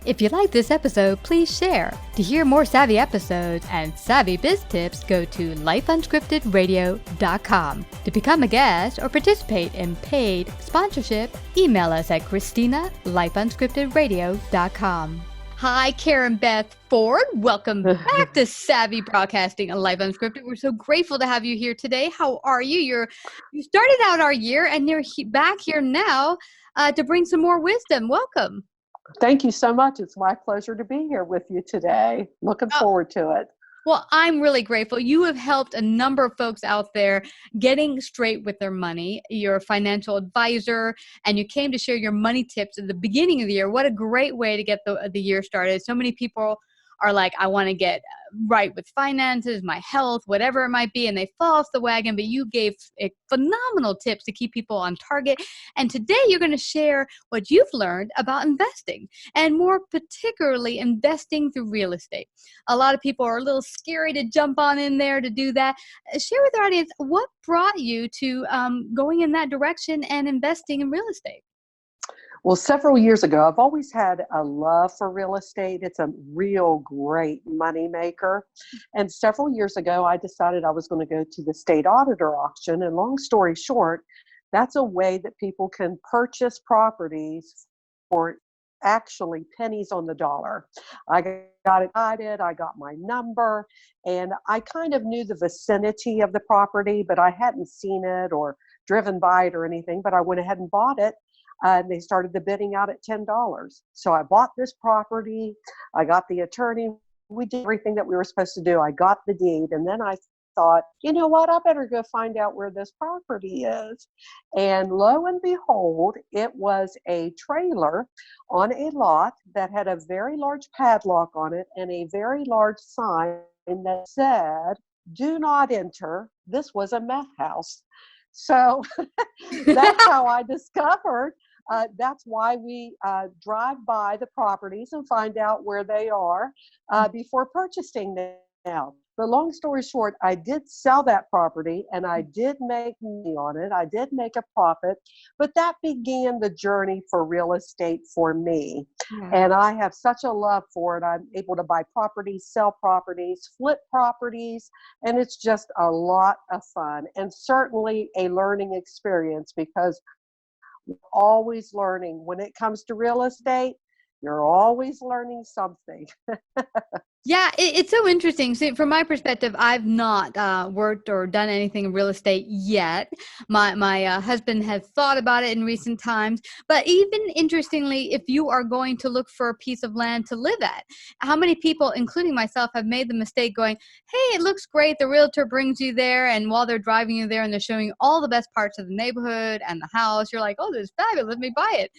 If you like this episode, please share. To hear more savvy episodes and savvy biz tips, go to lifeunscriptedradio.com. To become a guest or participate in paid sponsorship, email us at christina@lifeunscriptedradio.com. Hi, Karen Beth Ford. Welcome back to Savvy Broadcasting and Life Unscripted. We're so grateful to have you here today. How are you? You started out our year and you're back here now to bring some more wisdom. Welcome. Thank you so much. It's my pleasure to be here with you today. Looking forward to it. Well, I'm really grateful. You have helped a number of folks out there getting straight with their money. You're a financial advisor, and you came to share your money tips at the beginning of the year. What a great way to get the year started. So many people are like, I want to get right with finances, my health, whatever it might be, and they fall off the wagon, but you gave phenomenal tips to keep people on target. And today you're going to share what you've learned about investing, and more particularly investing through real estate. A lot of people are a little scary to jump on in there to do that. Share with our audience what brought you to going in that direction and investing in real estate. Well, several years ago, I've always had a love for real estate. It's a real great money maker. And several years ago, I decided I was going to go to the state auditor auction. And long story short, that's a way that people can purchase properties for actually pennies on the dollar. I got excited, I got my number, and I kind of knew the vicinity of the property, but I hadn't seen it or driven by it or anything, but I went ahead and bought it. And they started the bidding out at $10. So I bought this property. I got the attorney. We did everything that we were supposed to do. I got the deed. And then I thought, you know what? I better go find out where this property is. And lo and behold, it was a trailer on a lot that had a very large padlock on it and a very large sign that said, "Do not enter. This was a meth house." So that's how I discovered. That's why we drive by the properties and find out where they are before purchasing them. Now, but long story short, I did sell that property and I did make money on it. I did make a profit, but that began the journey for real estate for me. Yeah. And I have such a love for it. I'm able to buy properties, sell properties, flip properties, and it's just a lot of fun and certainly a learning experience because we're always learning. When it comes to real estate, you're always learning something. Yeah, it's so interesting. See, from my perspective, I've not worked or done anything in real estate yet. My husband has thought about it in recent times. But even interestingly, if you are going to look for a piece of land to live at, how many people, including myself, have made the mistake going, hey, it looks great. The realtor brings you there. And while they're driving you there and they're showing you all the best parts of the neighborhood and the house, you're like, oh, this is fabulous. Let me buy it.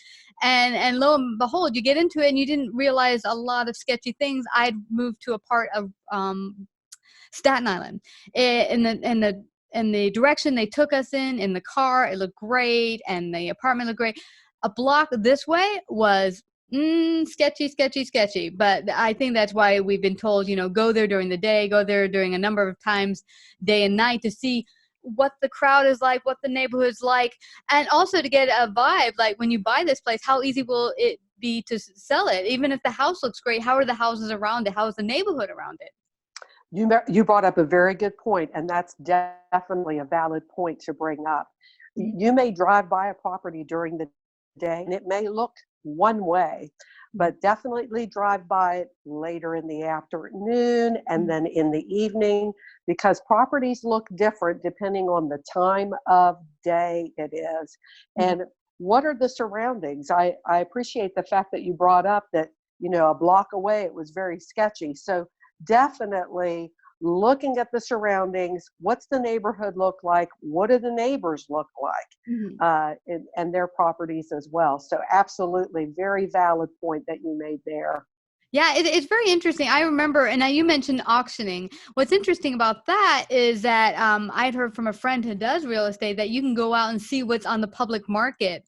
And lo and behold, you get into it and you didn't realize a lot of sketchy things. I'd moved to a part of Staten Island. In the direction they took us in the car, it looked great, and the apartment looked great. A block this way was sketchy. But I think that's why we've been told, go there during the day, go there during a number of times, day and night, to see what the crowd is like, what the neighborhood's like, and also to get a vibe, like when you buy this place, how easy will it be to sell it? Even if the house looks great, how are the houses around it? How is the neighborhood around it? You brought up a very good point, and that's definitely a valid point to bring up. You may drive by a property during the day, and it may look one way, but definitely drive by it later in the afternoon and then in the evening, because properties look different depending on the time of day it is. And what are the surroundings? I appreciate the fact that you brought up that, a block away, it was very sketchy. So definitely looking at the surroundings, what's the neighborhood look like? What do the neighbors look like? And their properties as well. So absolutely, very valid point that you made there. Yeah, it's very interesting. I remember, and now you mentioned auctioning. What's interesting about that is that I'd heard from a friend who does real estate that you can go out and see what's on the public market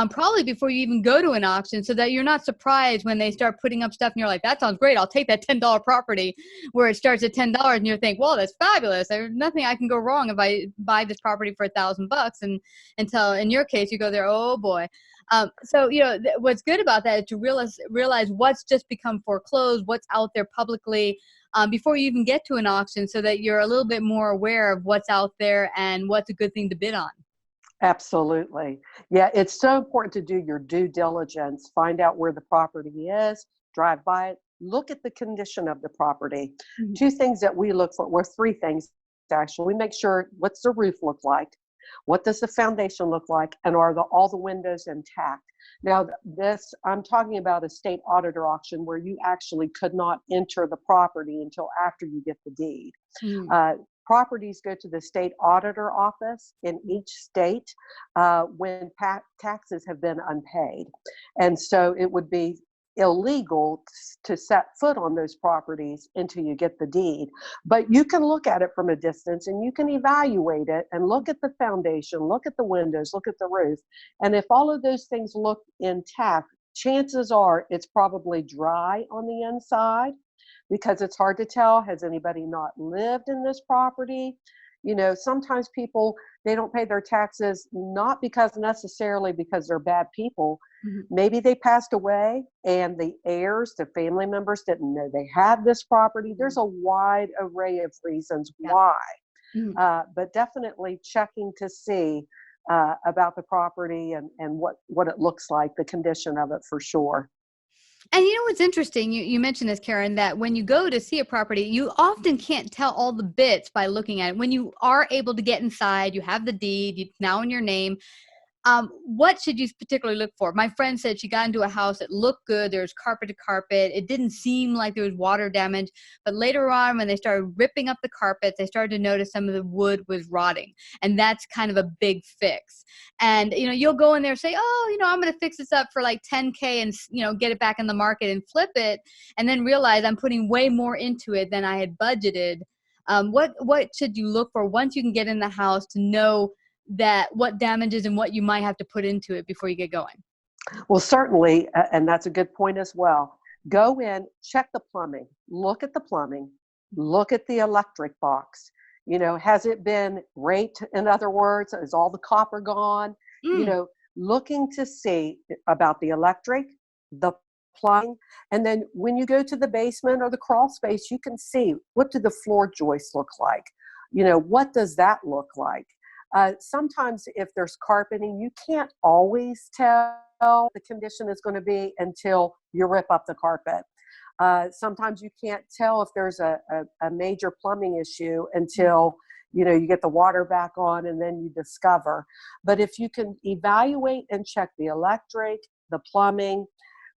probably before you even go to an auction, so that you're not surprised when they start putting up stuff and you're like, that sounds great, I'll take that $10 property, where it starts at $10 and you think, well, that's fabulous. There's nothing I can go wrong if I buy this property for $1,000. And until in your case, you go there, oh boy. So, what's good about that is to realize what's just become foreclosed, what's out there publicly, before you even get to an auction, so that you're a little bit more aware of what's out there and what's a good thing to bid on. Absolutely. Yeah, it's so important to do your due diligence, find out where the property is, drive by it, look at the condition of the property. Mhm. Two things that we look for, well, three things actually. We make sure, what's the roof look like? What does the foundation look like? And are all the windows intact? Now, this, I'm talking about a state auditor auction where you actually could not enter the property until after you get the deed. Mhm. Uh, Properties go to the state auditor office in each state when taxes have been unpaid. And so it would be illegal to set foot on those properties until you get the deed. But you can look at it from a distance and you can evaluate it and look at the foundation, look at the windows, look at the roof. And if all of those things look intact, chances are it's probably dry on the inside, because it's hard to tell, has anybody not lived in this property? Sometimes people, they don't pay their taxes not because necessarily because they're bad people. Mhm. Maybe they passed away and the heirs, the family members didn't know they had this property. There's a wide array of reasons Yeah. why, Mhm. but definitely checking to see about the property and what it looks like, the condition of it for sure. And what's interesting, you mentioned this, Karen, that when you go to see a property, you often can't tell all the bits by looking at it. When you are able to get inside, you have the deed, it's now in your name. What should you particularly look for? My friend said she got into a house that looked good. There was carpet to carpet. It didn't seem like there was water damage. But later on, when they started ripping up the carpets, they started to notice some of the wood was rotting. And that's kind of a big fix. And, you'll go in there and say, oh, I'm going to fix this up for like 10K and, get it back in the market and flip it. And then realize I'm putting way more into it than I had budgeted. What should you look for once you can get in the house to know that what damages and what you might have to put into it before you get going? Well, certainly, and that's a good point as well. Go in, check the plumbing, look at the plumbing, look at the electric box. Has it been raped? In other words, is all the copper gone? You Mm. know, Looking to see about the electric, the plumbing, and then when you go to the basement or the crawl space, you can see, what do the floor joists look like? What does that look like? Sometimes if there's carpeting, you can't always tell the condition is going to be until you rip up the carpet. Sometimes you can't tell if there's a major plumbing issue until you get the water back on and then you discover. But if you can evaluate and check the electric, the plumbing,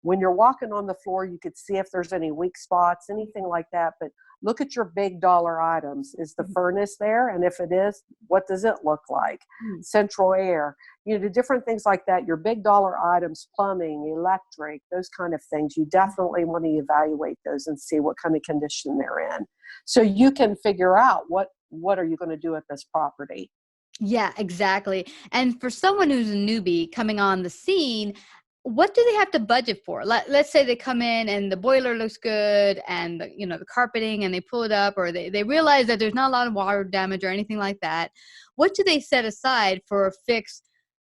when you're walking on the floor, you could see if there's any weak spots, anything like that. But look at your big dollar items. Is the furnace there? And if it is, what does it look like? Mm. Central air, the different things like that. Your big dollar items, plumbing, electric, those kind of things. You definitely want to evaluate those and see what kind of condition they're in, so you can figure out what are you going to do at this property. Yeah, exactly. And for someone who's a newbie coming on the scene, what do they have to budget for? Let's say they come in and the boiler looks good and the carpeting, and they pull it up, or they realize that there's not a lot of water damage or anything like that. What do they set aside for a fix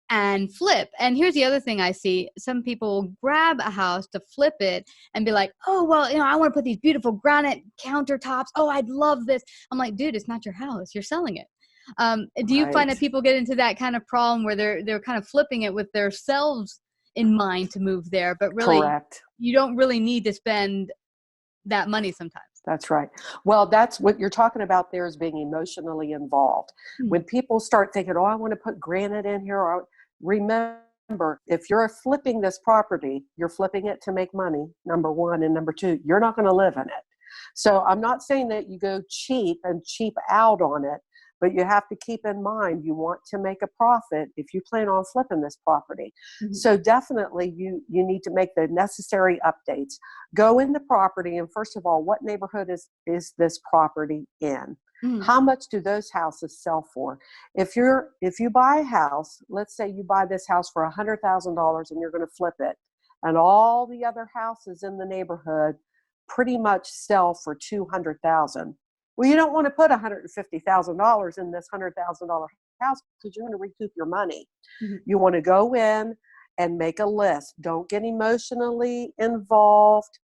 and flip? And here's the other thing I see. Some people will grab a house to flip it and be like, oh, well, I want to put these beautiful granite countertops. Oh, I'd love this. I'm like, dude, it's not your house. You're selling it. Do you find Right. that people get into that kind of problem where they're kind of flipping it with themselves in mind to move there, but really Correct. you don't really need to spend that money sometimes? That's right. Well, that's what you're talking about there, is being emotionally involved. Hmm. When people start thinking, oh, I want to put granite in here, remember, if you're flipping this property, you're flipping it to make money, number one. And number two, you're not going to live in it. So I'm not saying that you go cheap and cheap out on it, but you have to keep in mind, you want to make a profit if you plan on flipping this property. Mhm. So definitely you need to make the necessary updates. Go in the property, and first of all, what neighborhood is this property in? Mhm. How much do those houses sell for? If you buy a house, let's say you buy this house for $100,000 and you're going to flip it, and all the other houses in the neighborhood pretty much sell for $200,000. Well, you don't want to put $150,000 in this $100,000 house because you're going to recoup your money. Mhm. You want to go in, and make a list. Don't get emotionally involved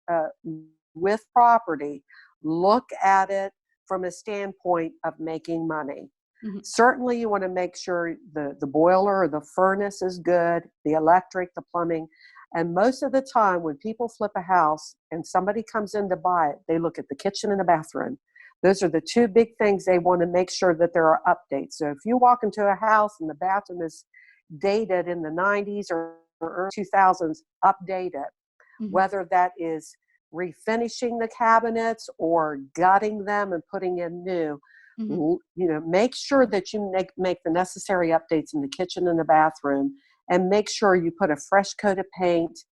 with property. Look at it from a standpoint of making money. Mhm. Certainly, you want to make sure the boiler or the furnace is good, the electric, the plumbing. And most of the time, when people flip a house and somebody comes in to buy it, they look at the kitchen and the bathroom. Those are the two big things they want to make sure that there are updates. So if you walk into a house and the bathroom is dated in the 90s or early 2000s, update it. Mhm. Whether that is refinishing the cabinets or gutting them and putting in new, Mhm. make sure that you make the necessary updates in the kitchen and the bathroom, and make sure you put a fresh coat of paint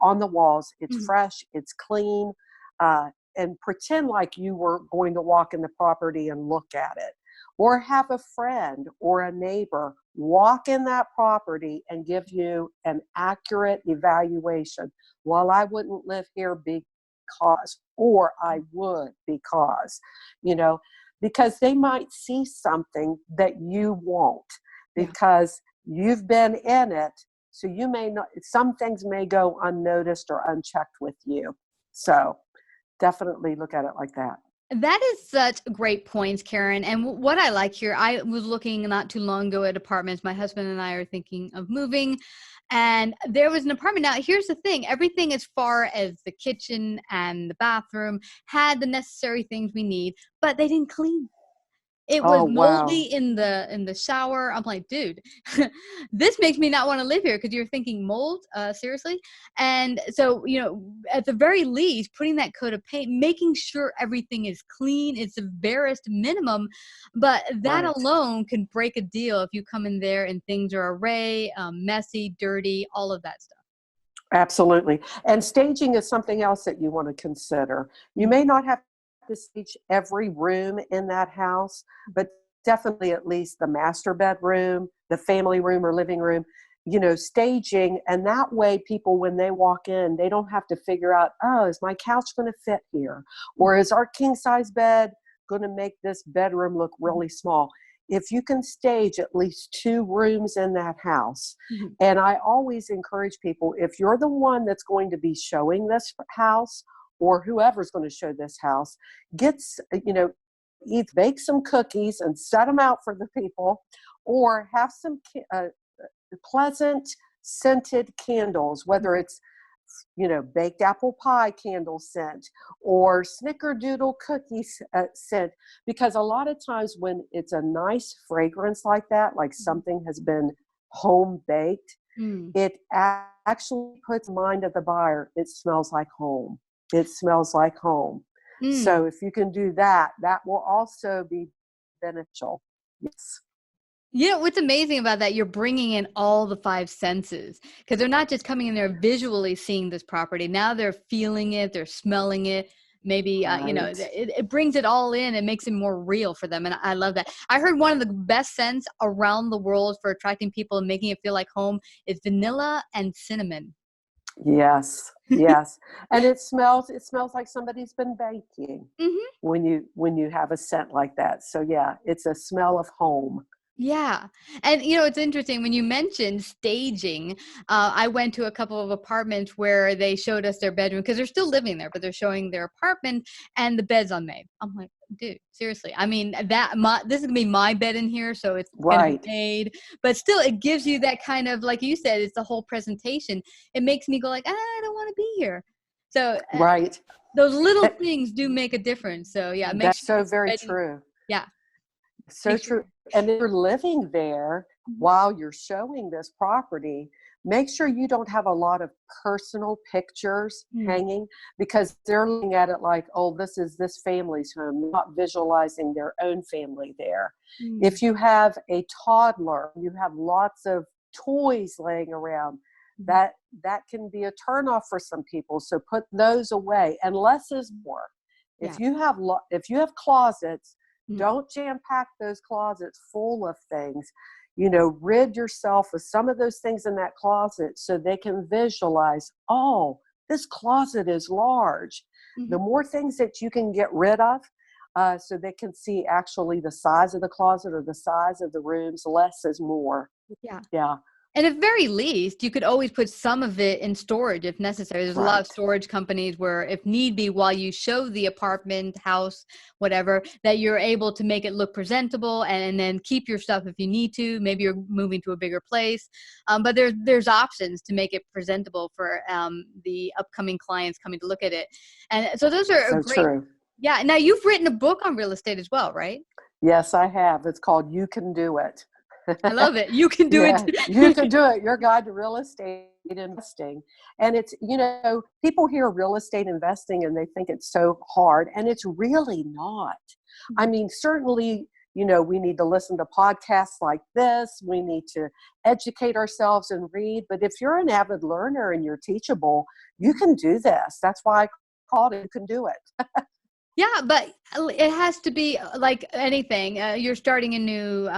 on the walls. It's Mhm. fresh, it's clean, uh, and pretend like you were going to walk in the property and look at it. Or have a friend or a neighbor walk in that property and give you an accurate evaluation. Well, I wouldn't live here because, or I would because, you know, because they might see something that you won't, Yeah. because you've been in it. So you may not, some things may go unnoticed or unchecked with you. So definitely look at it like that. That is such great points, Karen. And what I like here, I was looking not too long ago at apartments. My husband and I are thinking of moving, and there was an apartment. Now, here's the thing: everything as far as the kitchen and the bathroom had the necessary things we need, but they didn't clean. It was Oh, moldy wow. in the shower. I'm like, "Dude, this makes me not wanna live here." Because 'cause you're thinking, "Mold? Seriously?" And so, at the very least, putting that coat of paint, making sure everything is clean, it's the barest minimum, but that Right. alone can break a deal if you come in there and things are array, messy, dirty, all of that stuff. Absolutely. And staging is something else that you want to consider. You Mhm, may not have to stage every room in that house, mhm, but definitely at least the master bedroom, the family room or living room, staging. And that way, people, when they walk in, they don't have to figure out, oh, is my couch going to fit here? Or mhm, is our king size bed going to make this bedroom look mhm, really small? If you can stage at least two rooms in that house, mhm. and I always encourage people, if you're the one that's going to be showing this house, or whoever's going to show this house, either bake some cookies and set them out for the people, or have some pleasant scented candles, whether Okay. it's baked apple pie candle scent or snickerdoodle cookies scent, because a lot of times when it's a nice fragrance like that, like Mhm. something has been home baked, Mm. it actually puts in mind of the buyer, it smells like home. It smells like home. Mm. So if you can do that, that will also be beneficial. Yes. What's amazing about that, you're bringing in all the 5 senses, because 'cause they're not just coming in there visually seeing this property. Now they're feeling it, they're smelling it. Maybe, Right. it brings it all in and makes it more real for them, and I love that. I heard one of the best scents around the world for attracting people and making it feel like home is vanilla and cinnamon. Yes. Yes. And it smells like somebody's been baking Mhm. when you have a scent like that. So yeah, it's a smell of home. Yeah. And it's interesting when you mentioned staging. I went to a couple of apartments where they showed us their bedroom because they're still living there, but they're showing their apartment and the bed's unmade. I'm like, dude, seriously. I mean, this is gonna be my bed in here, so it's gonna be Right. made. But still, it gives you that kind of, like you said, it's the whole presentation. It makes me go like, I don't want to be here. So Right. those little Eh, things do make a difference. So yeah, make That's sure so your very bedding. true. Yeah, So make sure. true. And if you're living there Mhm. while you're showing this property, make sure you don't have a lot of personal pictures Mm, hanging, because they're looking at it like, oh, this is this family's home, not visualizing their own family there. mm, If you have a toddler, you have lots of toys laying around, mhm. that can be a turnoff for some people. So put those away, and less is more. Yeah. If you have closets, Mhm. don't jam pack those closets full of things. Rid yourself of some of those things in that closet so they can visualize, oh, this closet is large. The Mhm. more things that you can get rid of, so they can see actually the size of the closet or the size of the rooms, less is more. Yeah. Yeah. And at very least, you could always put some of it in storage if necessary. There's a lot of Right. storage companies where, if need be, while you show the apartment, house, whatever, that you're able to make it look presentable and then keep your stuff if you need to. Maybe you're moving to a bigger place. But there's options to make it presentable for the upcoming clients coming to look at it. And so those are a So great, true. yeah. Now, you've written a book on real estate as well, right? Yes, I have. It's called You Can Do It. I love it. You can do Yeah, you can it. do it. Your guide to real estate investing. And it's, people hear real estate investing and they think it's so hard, and it's really not. I mean, certainly, we need to listen to podcasts like this. We need to educate ourselves and read. But if you're an avid learner and you're teachable, you can do this. That's why I called it You Can Do It. Yeah, but it has to be like anything. You're starting a new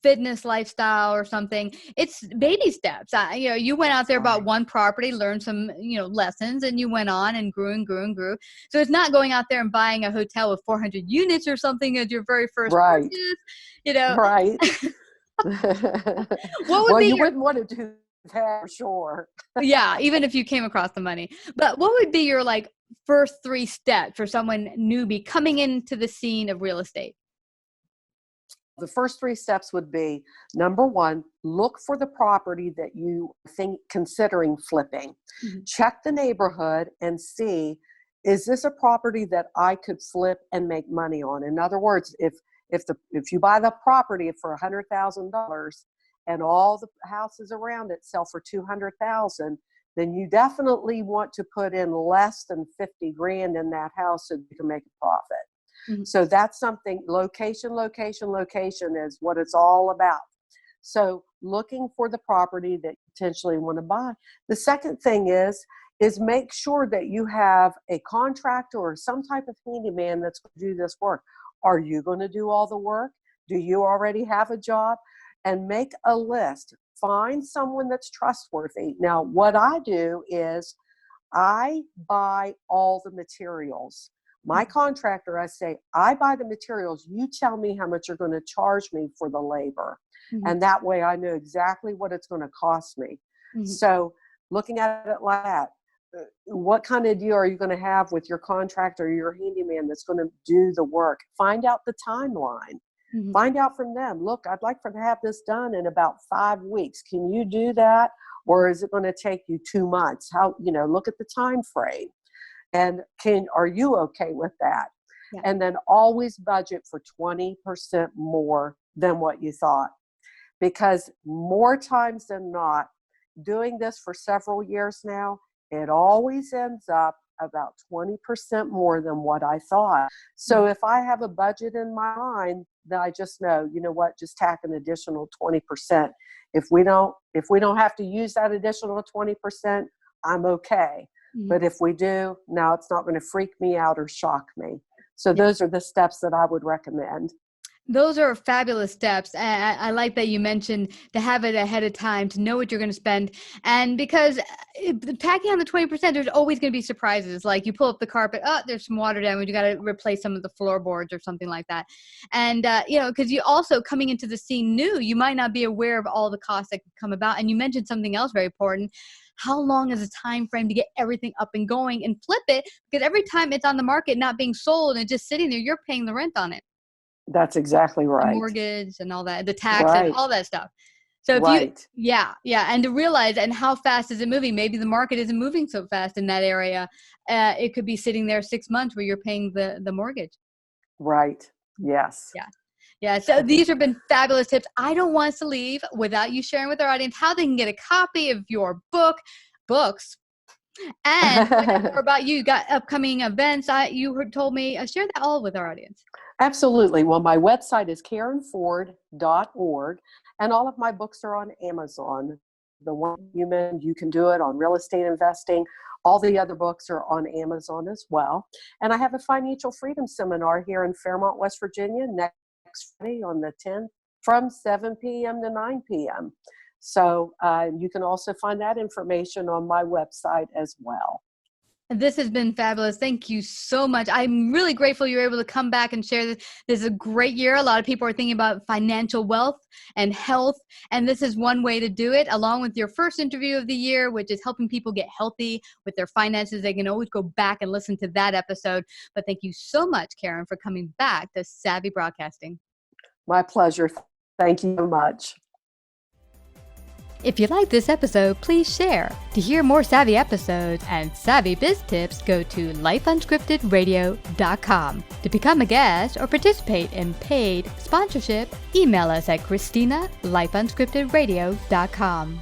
fitness lifestyle or something. It's baby steps. You went out That's there, bought right. one property, learned some, lessons, and you went on and grew and grew and grew. So it's not going out there and buying a hotel with 400 units or something as your very first Right. purchase. You know, Right. what would Well, be you your, wouldn't want to do that for sure. yeah, even if you came across the money, but what would be your like first three steps for someone newbie coming into the scene of real estate? The first three steps would be, number one, look for the property that you think considering flipping. Mhm. Check the neighborhood and see, is this a property that I could flip and make money on? In other words, if you buy the property for $100,000 and all the houses around it sell for 200,000, then you definitely want to put in less than 50 grand in that house so you can make a profit. Mhm. So that's something. Location, location, location is what it's all about. So looking for the property that you potentially want to buy. The second thing is make sure that you have a contractor or some type of handyman that's going to do this work. Are you going to do all the work? Do you already have a job? And make a list. Find someone that's trustworthy. Now, what I do is I buy all the materials. My contractor, I say, I buy the materials. You tell me how much you're going to charge me for the labor. Mhm. And that way I know exactly what it's going to cost me. Mhm. So looking at it like that, what kind of deal are you going to have with your contractor or your handyman that's going to do the work? Find out the timeline. Mhm. Find out from them, look, I'd like to have this done in about 5 weeks. Can you do that? Or is it going to take you 2 months? Look at the time frame. And are you okay with that? Yeah. And then always budget for 20% more than what you thought. Because more times than not, doing this for several years now, it always ends up about 20% more than what I thought. So Mhm. if I have a budget in my mind, then I just know, you know what, just tack an additional 20%. If we don't have to use that additional 20%, I'm okay. Mhm. But if we do, now it's not going to freak me out or shock me. So Yeah. those are the steps that I would recommend. Those are fabulous steps. I like that you mentioned to have it ahead of time, to know what you're going to spend. And because packing on the 20%, there's always going to be surprises. Like you pull up the carpet, oh, there's some water damage. You got to replace some of the floorboards or something like that. And, because you also coming into the scene new, you might not be aware of all the costs that could come about. And you mentioned something else very important. How long is the time frame to get everything up and going and flip it? Because every time it's on the market, not being sold and just sitting there, you're paying the rent on it, That's exactly the right. mortgage and all that, the taxes, Right. all that stuff. So if you, Right. yeah, yeah, and to realize and how fast is it moving? Maybe the market isn't moving so fast in that area. It could be sitting there 6 months where you're paying the mortgage. Right. Yes. Yeah. Yeah. So these have been fabulous tips. I don't want us to leave without you sharing with our audience how they can get a copy of your books, and find out more about you. You got upcoming events. Told me, share that all with our audience. Absolutely. Well, my website is karenford.org, and all of my books are on Amazon. The one you mentioned, You Can Do It, on real estate investing. All the other books are on Amazon as well. And I have a financial freedom seminar here in Fairmont, West Virginia, next Friday on the 10th from 7 p.m. to 9 p.m. So you can also find that information on my website as well. This has been fabulous. Thank you so much. I'm really grateful you were able to come back and share this. This is a great year. A lot of people are thinking about financial wealth and health, and this is one way to do it, along with your first interview of the year, which is helping people get healthy with their finances. They can always go back and listen to that episode. But thank you so much, Karen, for coming back to Savvy Broadcasting. My pleasure. Thank you so much. If you like this episode, please share. To hear more Savvy episodes and Savvy Biz tips, go to lifeunscriptedradio.com. To become a guest or participate in paid sponsorship, email us at Christina@lifeunscriptedradio.com.